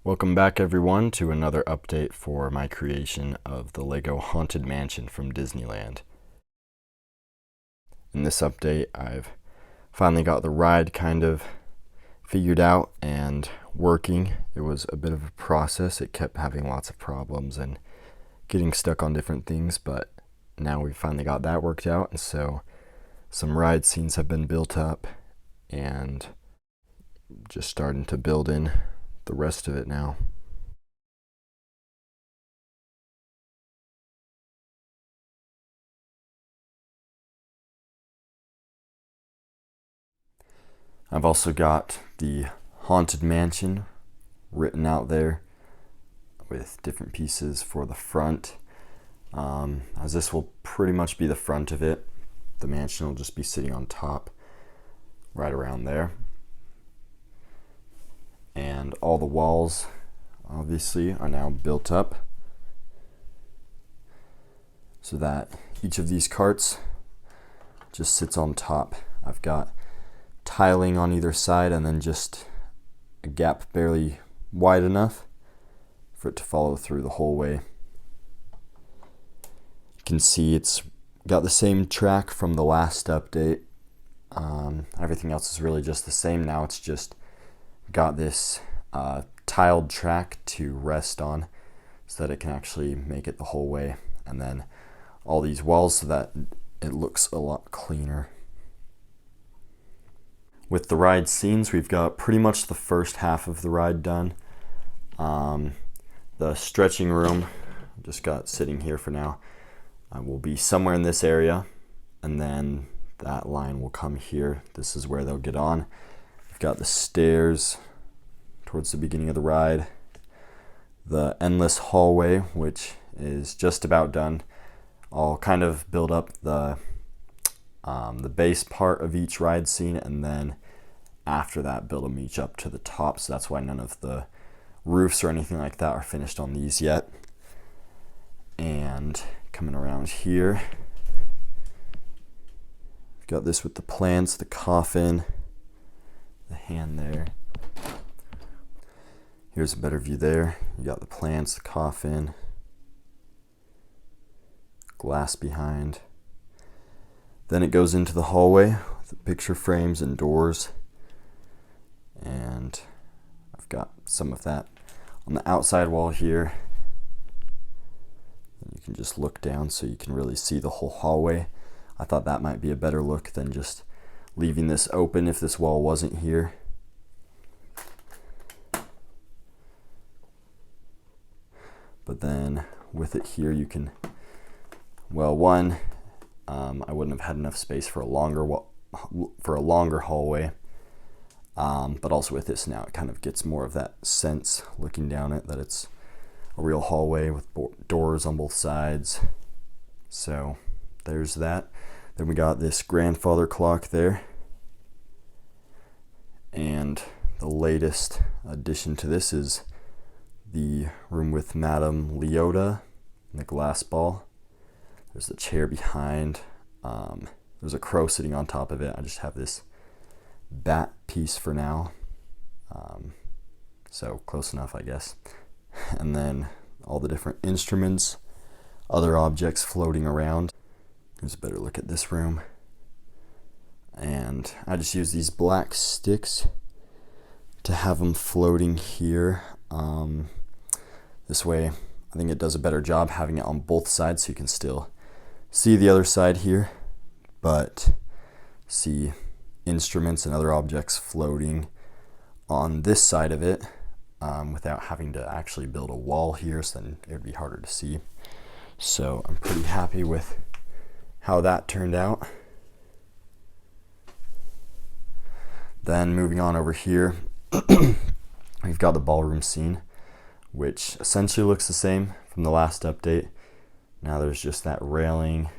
Welcome back everyone to another update for my creation of the Lego Haunted Mansion from Disneyland. In this update, I've finally got the ride kind of figured out and working. It was a bit of a process. It kept having lots of problems and getting stuck on different things, but now we've finally got that worked out, and so some ride scenes have been built up and just starting to build in the rest of it now. I've also got the Haunted Mansion written out there with different pieces for the front, as this will pretty much be the front of it. The mansion will just be sitting on top right around there, and all the walls obviously are now built up so that each of these carts just sits on top. I've got tiling on either side and then just a gap barely wide enough for it to follow through the whole way. You can see it's got the same track from the last update. Everything else is really just the same now. It's just got this tiled track to rest on so that it can actually make it the whole way, and then all these walls so that it looks a lot cleaner. With the ride scenes, we've got pretty much the first half of the ride done. The stretching room, just got sitting here for now, will be somewhere in this area, and then that line will come here. This is where they'll get on. We've got the stairs towards the beginning of the ride, the endless hallway, which is just about done. I'll kind of build up the base part of each ride scene, and then after that build them each up to the top, so that's why none of the roofs or anything like that are finished on these yet. And coming around here, we've got this with the plants, the coffin, the hand there. Here's a better view there. You got the plants, the coffin, glass behind. Then it goes into the hallway with the picture frames and doors, and I've got some of that on the outside wall here. You can just look down so you can really see the whole hallway. I thought that might be a better look than just leaving this open if this wall wasn't here. But then with it here, you can, well, one, I wouldn't have had enough space for a longer hallway, but also with this now, it kind of gets more of that sense looking down it that it's a real hallway with doors on both sides. So there's that. Then we got this grandfather clock there, and the latest addition to this is the room with Madame Leoda and the glass ball. There's the chair behind. There's a crow sitting on top of it. I just have this bat piece for now. So close enough, I guess. And then all the different instruments, other objects floating around. Here's a better look at this room. And I just use these black sticks to have them floating here. This way, I think it does a better job having it on both sides, so you can still see the other side here, but see instruments and other objects floating on this side of it, without having to actually build a wall here, so then it would be harder to see. So I'm pretty happy with how that turned out. Then moving on over here, we've got the ballroom scene, which essentially looks the same from the last update. Now there's just that railing,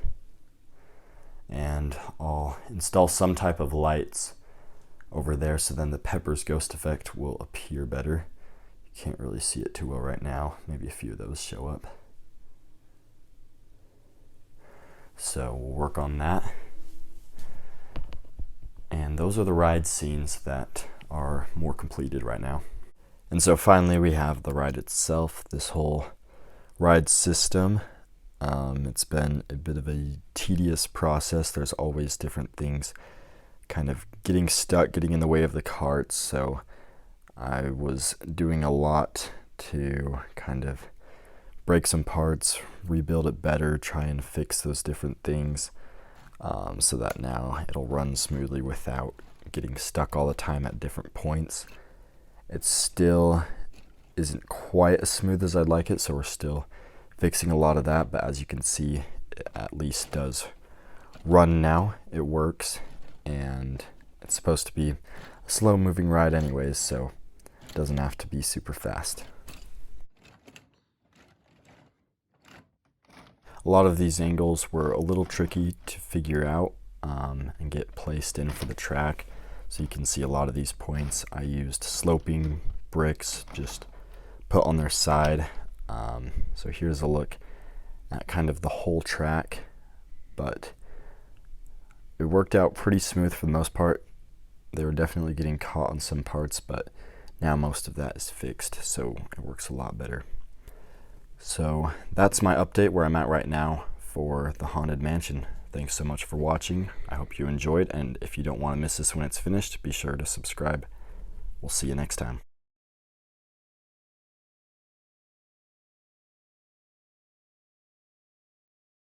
and I'll install some type of lights over there so then the Pepper's ghost effect will appear better. You can't really see it too well right now. Maybe a few of those show up. So we'll work on that. And those are the ride scenes that are more completed right now. And so finally we have the ride itself, this whole ride system. It's been a bit of a tedious process. There's always different things kind of getting stuck, getting in the way of the carts. So I was doing a lot to kind of break some parts, rebuild it better, try and fix those different things, so that now it'll run smoothly without getting stuck all the time at different points. It still isn't quite as smooth as I'd like it, so we're still fixing a lot of that, but as you can see, it at least does run now. It works, and it's supposed to be a slow moving ride anyways, so it doesn't have to be super fast. A lot of these angles were a little tricky to figure out and get placed in for the track. So you can see a lot of these points I used sloping bricks just put on their side. So here's a look at kind of the whole track, but it worked out pretty smooth for the most part. They were definitely getting caught on some parts, but now most of that is fixed, so it works a lot better. So that's my update where I'm at right now for the Haunted Mansion. Thanks so much for watching. I hope you enjoyed, and if you don't want to miss this when it's finished, be sure to subscribe. We'll see you next time.